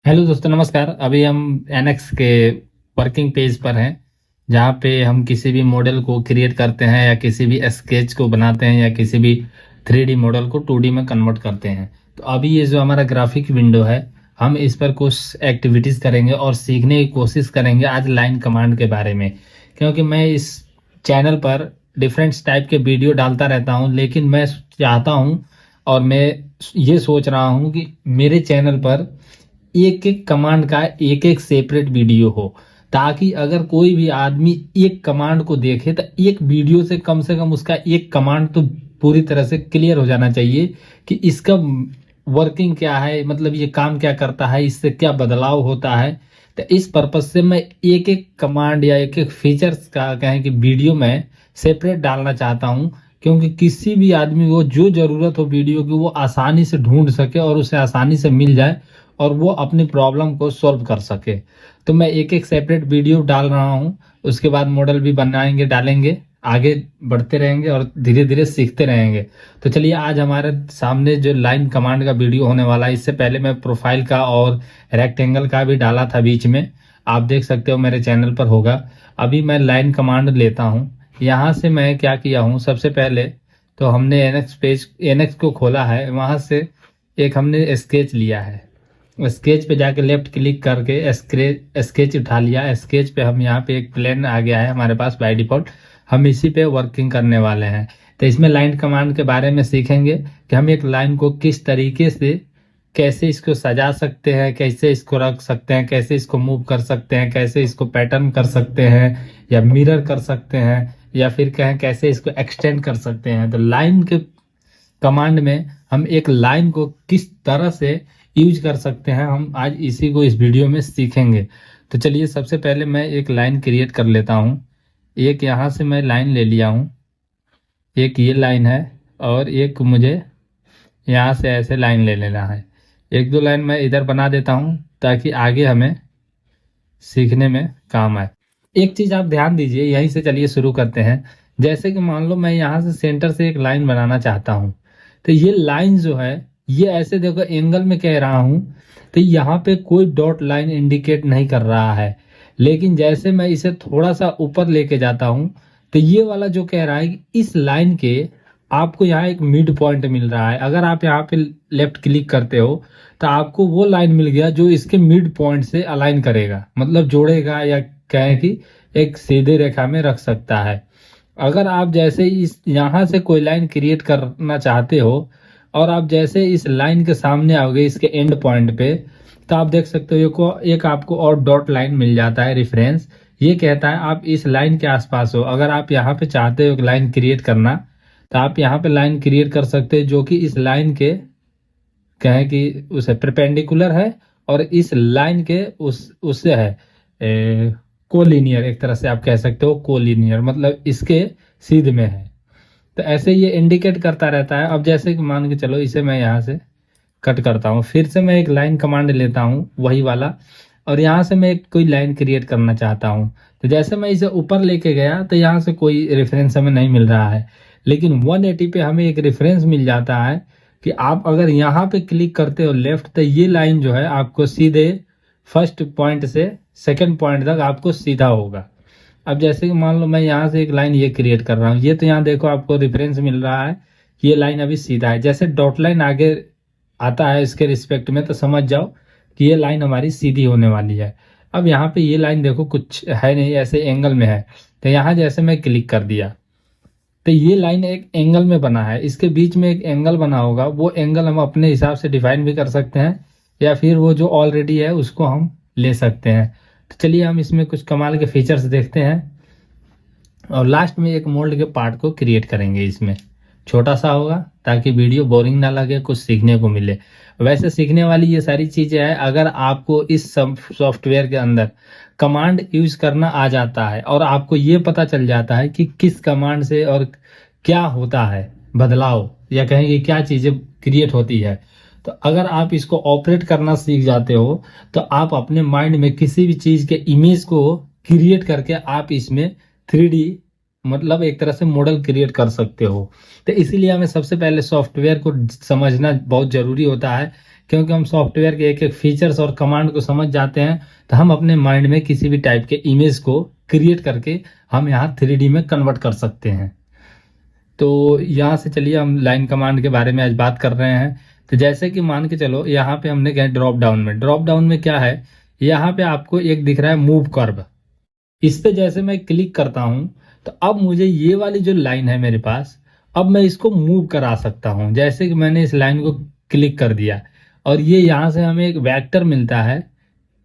Hello दोस्तों, नमस्कार। अभी हम एनएक्स के वर्किंग पेज पर हैं, जहाँ पे हम किसी भी मॉडल को क्रिएट करते हैं या किसी भी स्केच को बनाते हैं या किसी भी 3D मॉडल को 2D में कन्वर्ट करते हैं। तो अभी ये जो हमारा ग्राफिक विंडो है, हम इस पर कुछ एक्टिविटीज करेंगे और सीखने की कोशिश करेंगे आज लाइन कमांड के बारे में। क्योंकि मैं इस चैनल पर डिफरेंट टाइप के वीडियो डालता रहता हूँ, लेकिन मैं चाहता हूँ और मैं ये सोच रहा हूँ कि मेरे चैनल पर एक एक कमांड का एक एक सेपरेट वीडियो हो, ताकि अगर कोई भी आदमी एक कमांड को देखे तो एक वीडियो से कम उसका एक कमांड तो पूरी तरह से क्लियर हो जाना चाहिए कि इसका वर्किंग क्या है, मतलब ये काम क्या करता है, इससे क्या बदलाव होता है। तो इस पर्पज से मैं एक एक कमांड या एक एक फीचर्स का कहें कि वीडियो में सेपरेट डालना चाहता हूँ, क्योंकि किसी भी आदमी को जो जरूरत हो वीडियो की वो आसानी से ढूंढ सके और उसे आसानी से मिल जाए और वो अपनी प्रॉब्लम को सॉल्व कर सके। तो मैं एक एक सेपरेट वीडियो डाल रहा हूँ, उसके बाद मॉडल भी बनाएंगे, डालेंगे, आगे बढ़ते रहेंगे और धीरे धीरे सीखते रहेंगे। तो चलिए, आज हमारे सामने जो लाइन कमांड का वीडियो होने वाला है, इससे पहले मैं प्रोफाइल का और रेक्टेंगल का भी डाला था बीच में, आप देख सकते हो मेरे चैनल पर होगा। अभी मैं लाइन कमांड लेता हूँ। यहाँ से मैं क्या किया हूँ, सबसे पहले तो हमने एनएक्स को खोला है, वहाँ से एक हमने स्केच लिया है। स्केच पे जाके लेफ्ट क्लिक करके स्केच उठा लिया। स्केच पे हम यहाँ पे एक प्लेन आ गया है हमारे पास बाय डिफॉल्ट, हम इसी पे वर्किंग करने वाले हैं। तो इसमें लाइन कमांड के बारे में सीखेंगे कि हम एक लाइन को किस तरीके से, कैसे इसको सजा सकते हैं, कैसे इसको रख सकते हैं, कैसे इसको मूव कर सकते हैं, कैसे इसको पैटर्न कर सकते हैं या मिरर कर सकते हैं, या फिर कहें कैसे इसको एक्सटेंड कर सकते हैं। तो लाइन के कमांड में हम एक लाइन को किस तरह से यूज कर सकते हैं, हम आज इसी को इस वीडियो में सीखेंगे। तो चलिए, सबसे पहले मैं एक लाइन क्रिएट कर लेता हूँ। एक यहाँ से मैं लाइन ले लिया हूँ, एक ये लाइन है, और एक मुझे यहाँ से ऐसे लाइन ले लेना है। एक दो लाइन मैं इधर बना देता हूँ ताकि आगे हमें सीखने में काम आए। एक चीज आप ध्यान दीजिए, यहीं से चलिए शुरू करते हैं। जैसे कि मान लो मैं यहाँ से सेंटर से एक लाइन बनाना चाहता हूँ, तो ये लाइन जो है, ये ऐसे देखो एंगल में कह रहा हूँ, तो यहाँ पे कोई डॉट लाइन इंडिकेट नहीं कर रहा है। लेकिन जैसे मैं इसे थोड़ा सा ऊपर लेके जाता हूँ, तो ये वाला जो कह रहा है कि इस लाइन के आपको यहाँ एक मिड पॉइंट मिल रहा है। अगर आप यहाँ पे लेफ्ट क्लिक करते हो तो आपको वो लाइन मिल गया जो इसके मिड पॉइंट से अलाइन करेगा, मतलब जोड़ेगा, या कहें कि एक सीधे रेखा में रख सकता है। अगर आप जैसे इस यहाँ से कोई लाइन क्रिएट करना चाहते हो और आप जैसे इस लाइन के सामने आओगे इसके एंड पॉइंट पे, तो आप देख सकते हो एक आपको और डॉट लाइन मिल जाता है रेफरेंस। ये कहता है आप इस लाइन के आसपास हो। अगर आप यहाँ पे चाहते हो एक लाइन क्रिएट करना, तो आप यहाँ पे लाइन क्रिएट कर सकते हो जो कि इस लाइन के कहें कि उसे परपेंडिकुलर है, और इस लाइन के उससे है कोलिनियर, एक तरह से आप कह सकते हो कोलिनियर, मतलब इसके सीध में है। तो ऐसे ये इंडिकेट करता रहता है। अब जैसे कि मान के चलो इसे मैं यहाँ से कट करता हूँ, फिर से मैं एक लाइन कमांड लेता हूँ वही वाला, और यहाँ से मैं एक कोई लाइन क्रिएट करना चाहता हूँ। तो जैसे मैं इसे ऊपर लेके गया तो यहाँ से कोई रेफरेंस हमें नहीं मिल रहा है, लेकिन 180 पे हमें एक रेफरेंस मिल जाता है कि आप अगर यहाँ पे क्लिक करते हो लेफ्ट, तो ये लाइन जो है आपको सीधे फर्स्ट पॉइंट से सेकंड पॉइंट तक आपको सीधा होगा। अब जैसे कि मान लो मैं यहाँ से एक लाइन ये क्रिएट कर रहा हूँ, ये तो यहाँ देखो आपको रेफरेंस मिल रहा है, ये लाइन अभी सीधा है। जैसे डॉट लाइन आगे आता है इसके रिस्पेक्ट में, तो समझ जाओ कि ये लाइन हमारी सीधी होने वाली है। अब यहाँ पे ये लाइन देखो कुछ है नहीं, ऐसे एंगल में है। तो यहाँ जैसे मैं क्लिक कर दिया तो ये लाइन एक एंगल में बना है, इसके बीच में एक एंगल बना होगा, वो एंगल हम अपने हिसाब से डिफाइन भी कर सकते हैं, या फिर वो जो ऑलरेडी है उसको हम ले सकते हैं। तो चलिए हम इसमें कुछ कमाल के फीचर्स देखते हैं, और लास्ट में एक मोल्ड के पार्ट को क्रिएट करेंगे। इसमें छोटा सा होगा ताकि वीडियो बोरिंग ना लगे, कुछ सीखने को मिले। वैसे सीखने वाली ये सारी चीजें हैं अगर आपको इस सॉफ्टवेयर के अंदर कमांड यूज करना आ जाता है और आपको ये पता चल जाता है कि किस कमांड से और क्या होता है बदलाव, या कहें कि क्या चीजें क्रिएट होती है। तो अगर आप इसको ऑपरेट करना सीख जाते हो तो आप अपने माइंड में किसी भी चीज के इमेज को क्रिएट करके आप इसमें 3D, मतलब एक तरह से मॉडल क्रिएट कर सकते हो। तो इसीलिए हमें सबसे पहले सॉफ्टवेयर को समझना बहुत जरूरी होता है क्योंकि हम सॉफ्टवेयर के एक एक फीचर्स और कमांड को समझ जाते हैं, तो हम अपने माइंड में किसी भी टाइप के इमेज को क्रिएट करके हम यहाँ 3D में कन्वर्ट कर सकते हैं। तो यहाँ से चलिए हम लाइन कमांड के बारे में आज बात कर रहे हैं। तो जैसे कि मान के चलो यहाँ पे हमने गए ड्रॉप डाउन में क्या है, यहाँ पे आपको एक दिख रहा है मूव कर्व। इस पे जैसे मैं क्लिक करता हूं तो अब मुझे ये वाली जो लाइन है मेरे पास, अब मैं इसको मूव करा सकता हूं। जैसे कि मैंने इस लाइन को क्लिक कर दिया और ये यहाँ से हमें एक वेक्टर मिलता है।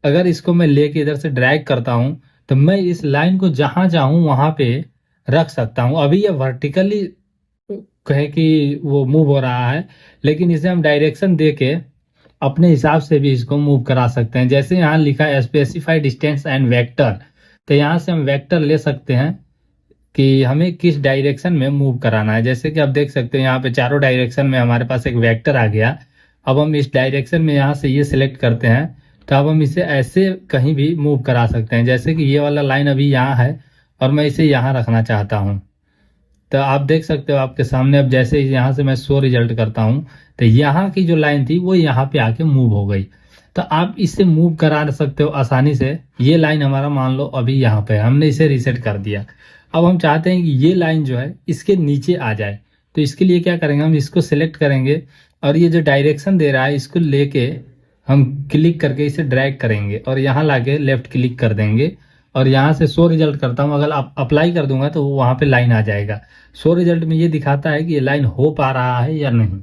अगर इसको मैं लेके इधर से ड्रैग करता हूं तो मैं इस लाइन को जहां चाहूं वहां पे रख सकता हूं। अभी ये वर्टिकली कहे कि वो मूव हो रहा है, लेकिन इसे हम डायरेक्शन दे के अपने हिसाब से भी इसको मूव करा सकते हैं। जैसे यहाँ लिखा है स्पेसिफाई डिस्टेंस एंड वेक्टर, तो यहाँ से हम वेक्टर ले सकते हैं कि हमें किस डायरेक्शन में मूव कराना है। जैसे कि आप देख सकते हैं यहाँ पे चारों डायरेक्शन में हमारे पास एक वेक्टर आ गया। अब हम इस डायरेक्शन में यहाँ से ये सिलेक्ट करते हैं तो अब हम इसे ऐसे कहीं भी मूव करा सकते हैं। जैसे कि ये वाला लाइन अभी यहाँ है और मैं इसे यहाँ रखना चाहता हूँ, तो आप देख सकते हो आपके सामने। अब जैसे यहाँ से मैं शो रिजल्ट करता हूँ तो यहाँ की जो लाइन थी वो यहाँ पे आके मूव हो गई। तो आप इसे मूव करा सकते हो आसानी से। ये लाइन हमारा मान लो अभी यहाँ पे है, हमने इसे रीसेट कर दिया। अब हम चाहते हैं कि ये लाइन जो है इसके नीचे आ जाए, तो इसके लिए क्या करेंगे, हम इसको सिलेक्ट करेंगे और ये जो डायरेक्शन दे रहा है इसको लेके हम क्लिक करके इसे ड्रैग करेंगे और यहाँ लाके लेफ्ट क्लिक कर देंगे और यहाँ से शो रिजल्ट करता हूँ। अगर आप अप्लाई कर दूंगा तो वहाँ पे लाइन आ जाएगा। शो रिजल्ट में ये दिखाता है कि ये लाइन हो पा रहा है या नहीं।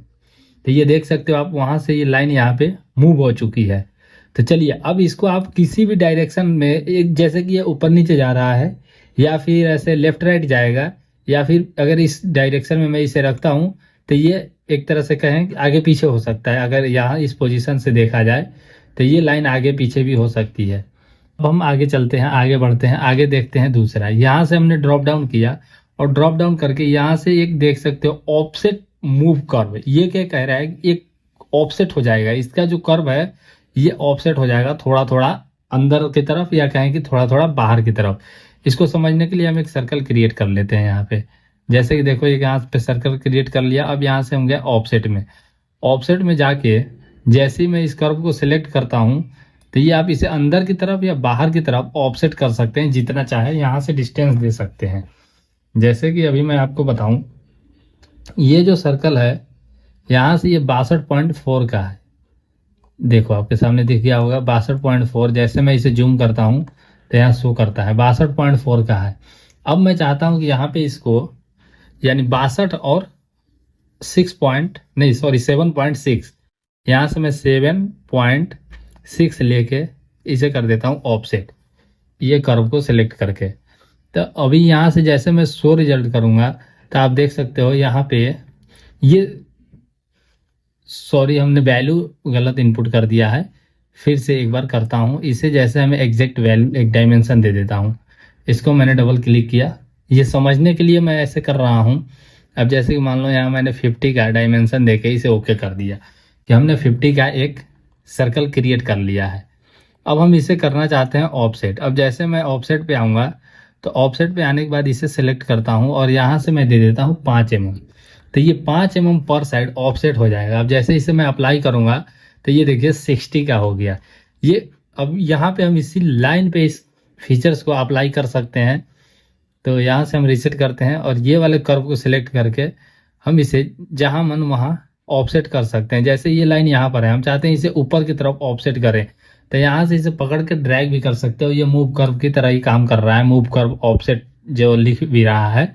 तो ये देख सकते हो आप, वहां से ये लाइन यहाँ पे मूव हो चुकी है। तो चलिए अब इसको आप किसी भी डायरेक्शन में, एक जैसे कि ये ऊपर नीचे जा रहा है या फिर ऐसे लेफ्ट राइट जाएगा, या फिर अगर इस डायरेक्शन में मैं इसे रखता हूँ तो ये एक तरह से कहें कि आगे पीछे हो सकता है। अगर यहाँ इस पोजीशन से देखा जाए तो ये लाइन आगे पीछे भी हो सकती है। अब हम आगे चलते हैं, आगे बढ़ते हैं, आगे देखते हैं दूसरा। यहाँ से हमने ड्रॉप डाउन किया और ड्रॉप डाउन करके यहाँ से एक देख सकते हो ऑफसेट मूव कर्व। ये क्या कह रहा है, एक ऑफसेट हो जाएगा, इसका जो कर्व है ये ऑफसेट हो जाएगा थोड़ा थोड़ा अंदर की तरफ, या कहें कि थोड़ा थोड़ा बाहर की तरफ। इसको समझने के लिए हम एक सर्कल क्रिएट कर लेते हैं यहाँ पे। जैसे कि देखो एक यहाँ पे सर्कल क्रिएट कर लिया। अब यहाँ से हम गए ऑफसेट में। ऑफसेट में जाके जैसे ही मैं इस कर्व को सिलेक्ट करता हूँ तो ये आप इसे अंदर की तरफ या बाहर की तरफ ऑफसेट कर सकते हैं, जितना चाहे यहाँ से डिस्टेंस दे सकते हैं। जैसे कि अभी मैं आपको बताऊं, ये जो सर्कल है यहाँ से ये 62.4 का है। देखो आपके सामने दिख गया होगा 62.4। जैसे मैं इसे जूम करता हूँ तो यहाँ शो करता है 62.4 का है। अब मैं चाहता हूँ कि यहाँ पे इसको यानी 62 और 7.6, यहाँ से मैं 7.6 लेके इसे कर देता हूँ ऑफसेट, ये कर्व को सिलेक्ट करके। तो अभी यहाँ से जैसे मैं शो रिजल्ट करूंगा तो आप देख सकते हो यहाँ पे ये, सॉरी हमने वैल्यू गलत इनपुट कर दिया है। फिर से एक बार करता हूँ इसे। जैसे हमें एग्जैक्ट वैल्यू एक डायमेंशन दे देता हूँ। इसको मैंने डबल क्लिक किया, ये समझने के लिए मैं ऐसे कर रहा हूँ। अब जैसे कि मान लो यहाँ मैंने 50 का डायमेंशन देके इसे ओके कर दिया कि हमने 50 का एक सर्कल क्रिएट कर लिया है। अब हम इसे करना चाहते हैं ऑफसेट। अब जैसे मैं ऑफसेट पे आऊँगा तो ऑफसेट पे आने के बाद इसे सिलेक्ट करता हूँ और यहाँ से मैं दे देता हूँ 5 mm। तो ये 5 mm पर साइड ऑफसेट हो जाएगा। अब जैसे इसे मैं अप्लाई करूँगा तो ये देखिए 60 का हो गया ये। अब यहाँ पे हम इसी लाइन पे इस फीचर्स को अप्लाई कर सकते हैं। तो यहाँ से हम रीसेट करते हैं और ये वाले कर्व को सिलेक्ट करके हम इसे जहाँ मन वहाँ ऑफसेट कर सकते हैं। जैसे ये लाइन यहाँ पर है, हम चाहते हैं इसे ऊपर की तरफ ऑफसेट करें तो यहाँ से इसे पकड़ के ड्रैग भी कर सकते हो। ये मूव कर्व की तरह ही काम कर रहा है, मूव कर्व ऑफसेट जो लिख भी रहा है।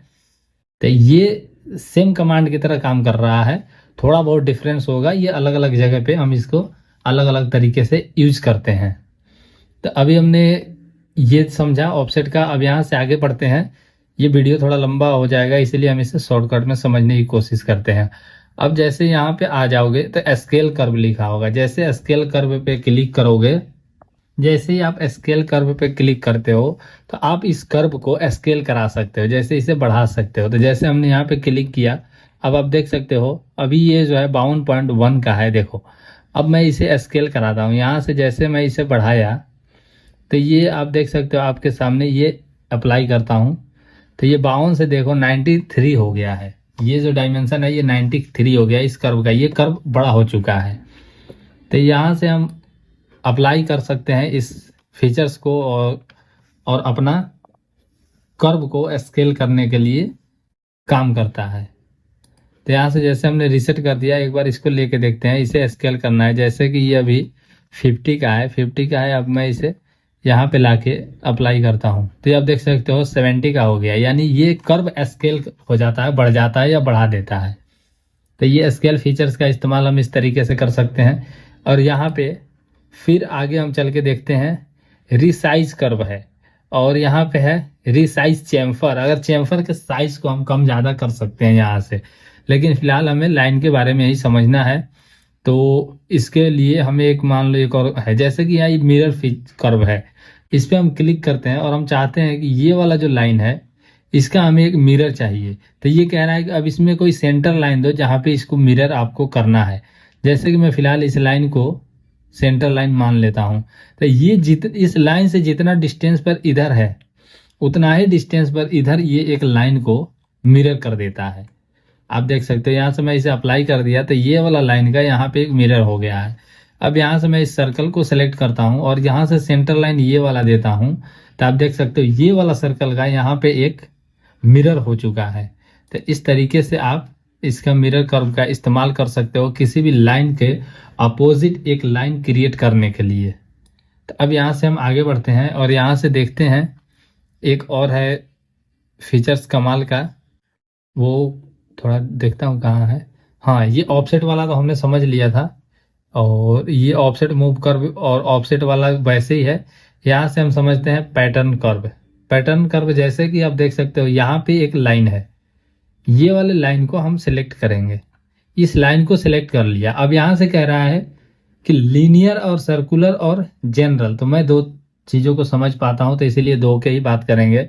तो ये सेम कमांड की तरह काम कर रहा है, थोड़ा बहुत डिफरेंस होगा। ये अलग अलग जगह पे हम इसको अलग अलग तरीके से यूज करते हैं। तो अभी हमने ये समझा ऑफसेट का। अब यहाँ से आगे बढ़ते हैं। ये वीडियो थोड़ा लंबा हो जाएगा, इसीलिए हम इसे शॉर्टकट में समझने की कोशिश करते हैं। अब जैसे यहाँ पे आ जाओगे तो स्केल कर्व लिखा होगा। जैसे स्केल कर्व पे क्लिक करोगे, जैसे ही आप स्केल कर्व पे क्लिक करते हो तो आप इस कर्व को स्केल करा सकते हो, जैसे इसे बढ़ा सकते हो। तो जैसे हमने यहाँ पे क्लिक किया, अब आप देख सकते हो अभी ये जो है 52.1 का है। देखो अब मैं इसे स्केल कराता हूँ। यहाँ से जैसे मैं इसे बढ़ाया तो ये आप देख सकते हो आपके सामने, ये अप्लाई करता हूँ तो ये 52 से देखो 93 हो गया है। ये जो डायमेंशन है ये 93 हो गया इस कर्व का। ये कर्व बड़ा हो चुका है। तो यहाँ से हम अप्लाई कर सकते हैं इस फीचर्स को और अपना कर्व को स्केल करने के लिए काम करता है। तो यहाँ से जैसे हमने रीसेट कर दिया, एक बार इसको लेके देखते हैं, इसे स्केल करना है। जैसे कि ये अभी 50 का है, 50 का है, अब मैं इसे यहाँ पे लाके अप्लाई करता हूँ तो ये आप देख सकते हो 70 का हो गया। यानी ये कर्व स्केल हो जाता है, बढ़ जाता है या बढ़ा देता है। तो ये स्केल फीचर्स का इस्तेमाल हम इस तरीके से कर सकते हैं। और यहाँ पे फिर आगे हम चल के देखते हैं रिसाइज कर्व है, और यहाँ पे है रिसाइज चेम्फर। अगर चेम्फर के साइज को हम कम ज़्यादा कर सकते हैं यहाँ से, लेकिन फिलहाल हमें लाइन के बारे में ही समझना है। तो इसके लिए हमें एक मान लो एक और है, जैसे कि यहाँ ये मिरर कर्व है, इस पे हम क्लिक करते हैं और हम चाहते हैं कि ये वाला जो लाइन है इसका हमें एक मिरर चाहिए। तो ये कह रहा है कि अब इसमें कोई सेंटर लाइन दो जहाँ पे इसको मिरर आपको करना है। जैसे कि मैं फिलहाल इस लाइन को सेंटर लाइन मान लेता हूँ। तो ये इस लाइन से जितना डिस्टेंस पर इधर है उतना ही डिस्टेंस पर इधर ये एक लाइन को मिरर कर देता है। आप देख सकते हो यहाँ से मैं इसे अप्लाई कर दिया तो ये वाला लाइन का यहाँ पे एक मिरर हो गया है। अब यहाँ से मैं इस सर्कल को सेलेक्ट करता हूँ और यहाँ से सेंटर लाइन ये वाला देता हूँ, तो आप देख सकते हो ये वाला सर्कल का यहाँ पे एक मिरर हो चुका है। तो इस तरीके से आप इसका मिरर कर्व का इस्तेमाल कर सकते हो किसी भी लाइन के अपोजिट एक लाइन क्रिएट करने के लिए। तो अब यहाँ से हम आगे बढ़ते हैं और यहाँ से देखते हैं एक और है फीचर्स कमाल का, वो थोड़ा देखता हूँ कहाँ है। हाँ, ये ऑफसेट वाला तो हमने समझ लिया था, और ये ऑफसेट मूव कर्व और ऑफसेट वाला वैसे ही है। यहाँ से हम समझते हैं पैटर्न कर्व। पैटर्न कर्व जैसे कि आप देख सकते हो यहाँ पे एक लाइन है, ये वाले लाइन को हम सिलेक्ट करेंगे। इस लाइन को सिलेक्ट कर लिया। अब यहाँ से कह रहा है कि लीनियर और सर्कुलर और जनरल, तो मैं दो चीज़ों को समझ पाता हूँ तो इसीलिए दो के ही बात करेंगे।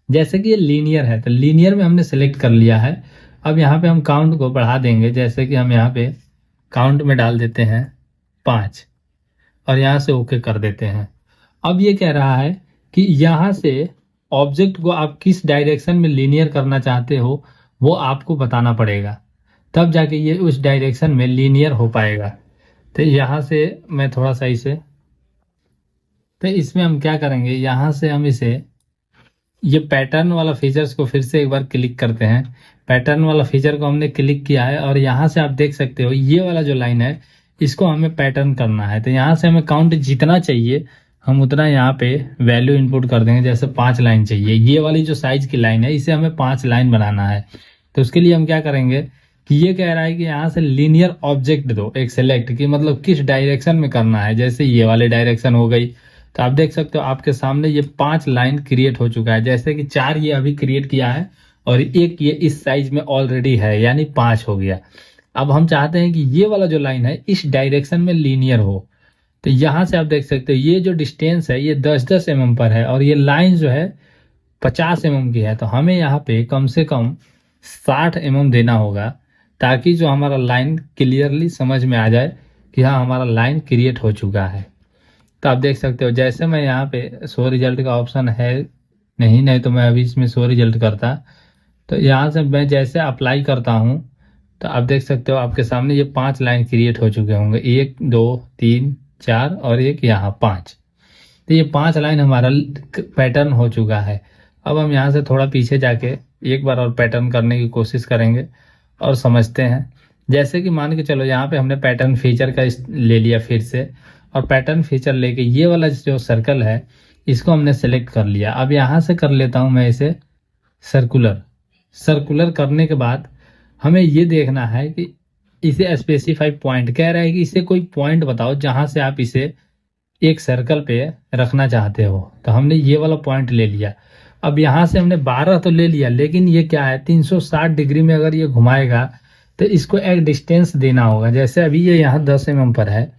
जैसे कि ये लीनियर है तो लीनियर में हमने सेलेक्ट कर लिया है। अब यहाँ पे हम काउंट को बढ़ा देंगे, जैसे कि हम यहाँ पे काउंट में डाल देते हैं 5 और यहाँ से ओके कर देते हैं। अब ये कह रहा है कि यहाँ से ऑब्जेक्ट को आप किस डायरेक्शन में लीनियर करना चाहते हो वो आपको बताना पड़ेगा, तब जाके ये उस डायरेक्शन में लीनियर हो पाएगा। तो यहाँ से मैं थोड़ा सा इसे, तो इसमें हम क्या करेंगे, यहाँ से हम इसे ये पैटर्न वाला फीचर्स को फिर से एक बार क्लिक करते हैं। पैटर्न वाला फीचर को हमने क्लिक किया है और यहाँ से आप देख सकते हो ये वाला जो लाइन है इसको हमें पैटर्न करना है। तो यहाँ से हमें काउंट जितना चाहिए हम उतना यहाँ पे वैल्यू इनपुट कर देंगे। जैसे 5 लाइन चाहिए, ये वाली जो साइज की लाइन है इसे हमें 5 लाइन बनाना है। तो उसके लिए हम क्या करेंगे कि ये कह रहा है कि यहाँ से लीनियर ऑब्जेक्ट दो एक सेलेक्ट की, मतलब किस डायरेक्शन में करना है। जैसे ये वाले डायरेक्शन हो गई, तो आप देख सकते हो आपके सामने ये 5 लाइन क्रिएट हो चुका है। जैसे कि 4 ये अभी क्रिएट किया है और एक ये इस साइज में ऑलरेडी है, यानी 5 हो गया। अब हम चाहते हैं कि ये वाला जो लाइन है इस डायरेक्शन में लीनियर हो। तो यहाँ से आप देख सकते हो ये जो डिस्टेंस है ये 10-10 mm पर है और ये लाइन जो है 50 mm की है। तो हमें यहाँ पे कम से कम 60 mm देना होगा, ताकि जो हमारा लाइन क्लियरली समझ में आ जाए कि हाँ हमारा लाइन क्रिएट हो चुका है। तो आप देख सकते हो जैसे मैं यहाँ पे शो रिजल्ट का ऑप्शन है नहीं तो मैं अभी इसमें शो रिजल्ट करता, तो यहाँ से मैं जैसे अप्लाई करता हूँ तो आप देख सकते हो आपके सामने ये 5 लाइन क्रिएट हो चुके होंगे, 1 2 3 4 और एक यहाँ 5। तो ये 5 लाइन हमारा पैटर्न हो चुका है। अब हम यहाँ से थोड़ा पीछे जाके एक बार और पैटर्न करने की कोशिश करेंगे और समझते हैं। जैसे कि मान के चलो यहाँ पे हमने पैटर्न फीचर का ले लिया फिर से, और पैटर्न फीचर लेके ये वाला जो सर्कल है इसको हमने सेलेक्ट कर लिया। अब यहाँ से कर लेता हूँ मैं इसे सर्कुलर। सर्कुलर करने के बाद हमें ये देखना है कि इसे स्पेसिफाई पॉइंट कह रहा है कि इसे कोई पॉइंट बताओ जहां से आप इसे एक सर्कल पे रखना चाहते हो। तो हमने ये वाला पॉइंट ले लिया। अब यहाँ से हमने 12 तो ले लिया, लेकिन ये क्या है 360 डिग्री में अगर ये घुमाएगा तो इसको एक डिस्टेंस देना होगा। जैसे अभी ये यहाँ 10 mm पर है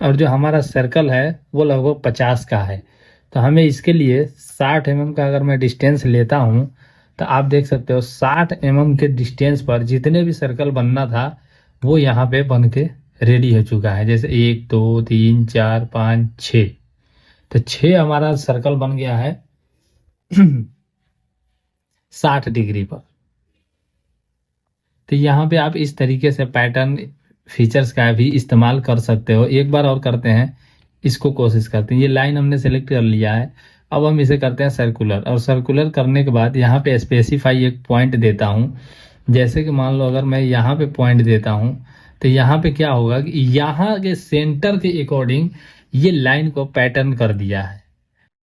और जो हमारा सर्कल है वो लगभग 50 का है। तो हमें इसके लिए 60 mm का अगर मैं डिस्टेंस लेता हूँ तो आप देख सकते हो 60 mm के डिस्टेंस पर जितने भी सर्कल बनना था वो यहाँ पे बन के रेडी हो चुका है। जैसे 1 2 3 4 5 6, तो 6 हमारा सर्कल बन गया है 60 डिग्री पर। तो यहाँ पे आप इस तरीके से पैटर्न फीचर्स का भी इस्तेमाल कर सकते हो। एक बार और करते हैं, इसको कोशिश करते हैं। ये लाइन हमने सेलेक्ट कर लिया है, अब हम इसे करते हैं सर्कुलर। और सर्कुलर करने के बाद यहाँ पे स्पेसिफाई एक पॉइंट देता हूँ। जैसे कि मान लो अगर मैं यहाँ पे पॉइंट देता हूँ तो यहाँ पे क्या होगा कि यहाँ के सेंटर के अकॉर्डिंग ये लाइन को पैटर्न कर दिया है।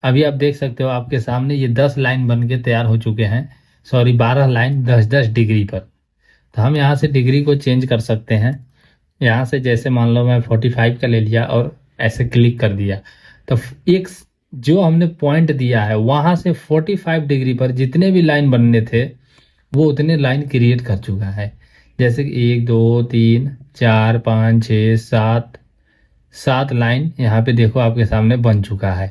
अभी आप देख सकते हो आपके सामने ये 10 लाइन बन के तैयार हो चुके हैं, सॉरी 12 लाइन 10-10 डिग्री पर। तो हम यहाँ से डिग्री को चेंज कर सकते हैं। यहाँ से जैसे मान लो मैं 45 का ले लिया और ऐसे क्लिक कर दिया, तो एक जो हमने पॉइंट दिया है वहां से 45 डिग्री पर जितने भी लाइन बनने थे वो उतने लाइन क्रिएट कर चुका है। जैसे कि 1 2 3 4 5 6 7 लाइन यहाँ पे देखो आपके सामने बन चुका है।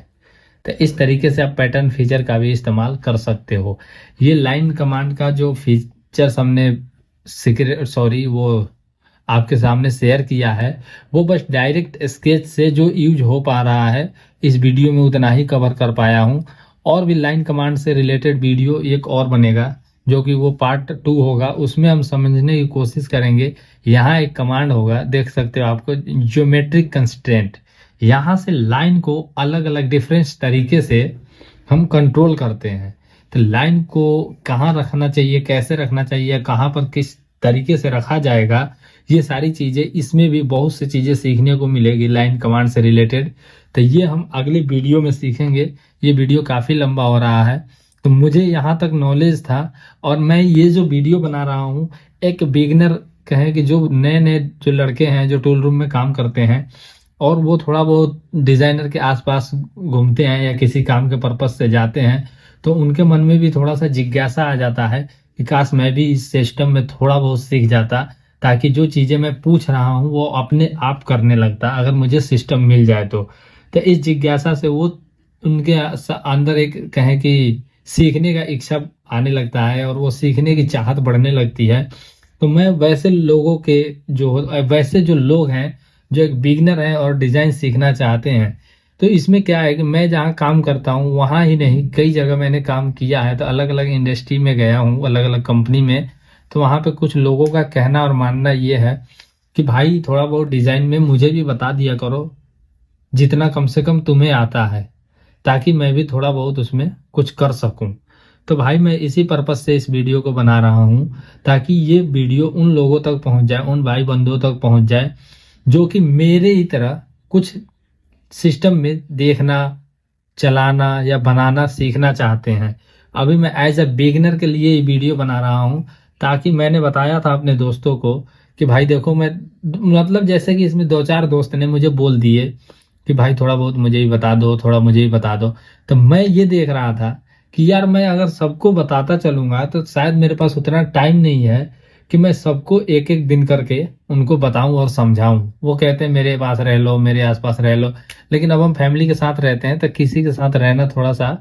तो इस तरीके से आप पैटर्न फीचर का भी इस्तेमाल कर सकते हो। ये लाइन कमांड का जो फीचर्स हमने वो आपके सामने शेयर किया है, वो बस डायरेक्ट स्केच से जो यूज हो पा रहा है इस वीडियो में उतना ही कवर कर पाया हूँ। और भी लाइन कमांड से रिलेटेड वीडियो एक और बनेगा जो कि वो पार्ट 2 होगा, उसमें हम समझने की कोशिश करेंगे। यहाँ एक कमांड होगा, देख सकते हो आपको, ज्योमेट्रिक कंस्ट्रेंट। यहाँ से लाइन को अलग अलग डिफरेंट तरीके से हम कंट्रोल करते हैं। तो लाइन को कहाँ रखना चाहिए, कैसे रखना चाहिए, कहाँ पर किस तरीके से रखा जाएगा, ये सारी चीजें, इसमें भी बहुत सी चीजें सीखने को मिलेगी लाइन कमांड से रिलेटेड। तो ये हम अगली वीडियो में सीखेंगे। ये वीडियो काफी लंबा हो रहा है, तो मुझे यहाँ तक नॉलेज था और मैं ये जो वीडियो बना रहा हूँ एक बिगिनर कहें कि जो नए नए जो लड़के हैं जो टूल रूम में काम करते हैं और वो थोड़ा बहुत डिजाइनर के आसपास घूमते हैं या किसी काम के पर्पज से जाते हैं, तो उनके मन में भी थोड़ा सा जिज्ञासा आ जाता है कि काश मैं भी इस सिस्टम में थोड़ा बहुत सीख जाता, ताकि जो चीजें मैं पूछ रहा हूँ वो अपने आप करने लगता अगर मुझे सिस्टम मिल जाए तो इस जिज्ञासा से वो उनके अंदर एक कहें कि सीखने का इच्छा आने लगता है और वो सीखने की चाहत बढ़ने लगती है। तो मैं वैसे लोगों के वैसे जो लोग हैं जो एक बिगनर हैं और डिजाइन सीखना चाहते हैं, तो इसमें क्या है कि मैं जहाँ काम करता हूँ वहाँ ही नहीं कई जगह मैंने काम किया है। तो अलग अलग इंडस्ट्री में गया हूँ, अलग अलग कंपनी में। तो वहाँ पे कुछ लोगों का कहना और मानना ये है कि भाई थोड़ा बहुत डिजाइन में मुझे भी बता दिया करो, जितना कम से कम तुम्हें आता है, ताकि मैं भी थोड़ा बहुत उसमें कुछ कर सकूं। तो भाई मैं इसी पर्पज से इस वीडियो को बना रहा हूं, ताकि ये वीडियो उन लोगों तक पहुंच जाए, उन भाई बंधुओं तक पहुंच जाए जो कि मेरे ही तरह कुछ सिस्टम में देखना, चलाना या बनाना सीखना चाहते हैं। अभी मैं एज अ बिगिनर के लिए ये वीडियो बना रहा हूं, ताकि मैंने बताया था अपने दोस्तों को कि भाई देखो मैं मतलब जैसे कि इसमें 2-4 दोस्त ने मुझे बोल दिए कि भाई थोड़ा बहुत मुझे भी बता दो, थोड़ा मुझे भी बता दो। तो मैं ये देख रहा था कि यार मैं अगर सबको बताता चलूंगा तो शायद मेरे पास उतना टाइम नहीं है कि मैं सबको एक एक दिन करके उनको बताऊं और समझाऊं। वो कहते हैं मेरे पास रह लो, मेरे आसपास रह लो, लेकिन अब हम फैमिली के साथ रहते हैं तो किसी के साथ रहना थोड़ा सा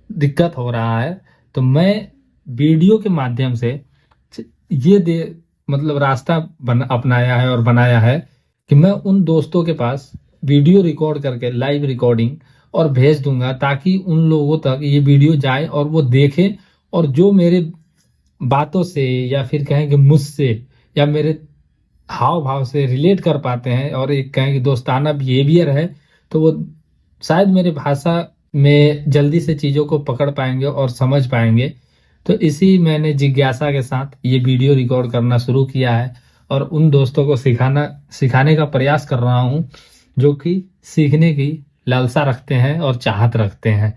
दिक्कत हो रहा है। तो मैं वीडियो के माध्यम से ये मतलब रास्ता अपनाया है और बनाया है कि मैं उन दोस्तों के पास वीडियो रिकॉर्ड करके लाइव रिकॉर्डिंग और भेज दूंगा, ताकि उन लोगों तक ये वीडियो जाए और वो देखें और जो मेरे बातों से या फिर कहें कि मुझसे या मेरे हाव भाव से रिलेट कर पाते हैं और एक कहें कि दोस्ताना बिहेवियर है, तो वो शायद मेरे भाषा में जल्दी से चीज़ों को पकड़ पाएंगे और समझ पाएंगे। तो इसी मैंने जिज्ञासा के साथ ये वीडियो रिकॉर्ड करना शुरू किया है और उन दोस्तों को सिखाने का प्रयास कर रहा हूँ जो कि सीखने की लालसा रखते हैं और चाहत रखते हैं।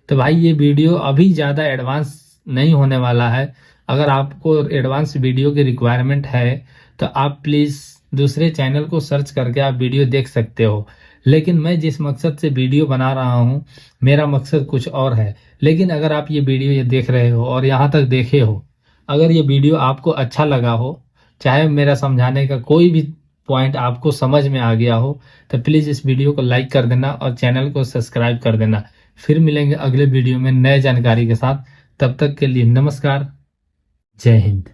तो भाई ये वीडियो अभी ज़्यादा एडवांस नहीं होने वाला है। अगर आपको एडवांस वीडियो की रिक्वायरमेंट है तो आप प्लीज़ दूसरे चैनल को सर्च करके आप वीडियो देख सकते हो। लेकिन मैं जिस मकसद से वीडियो बना रहा हूँ मेरा मकसद कुछ और है। लेकिन अगर आप ये वीडियो ये देख रहे हो और यहाँ तक देखे हो, अगर ये वीडियो आपको अच्छा लगा हो, चाहे मेरा समझाने का कोई भी पॉइंट आपको समझ में आ गया हो, तो प्लीज़ इस वीडियो को लाइक कर देना और चैनल को सब्सक्राइब कर देना। फिर मिलेंगे अगले वीडियो में नए जानकारी के साथ। तब तक के लिए नमस्कार, जय हिंद।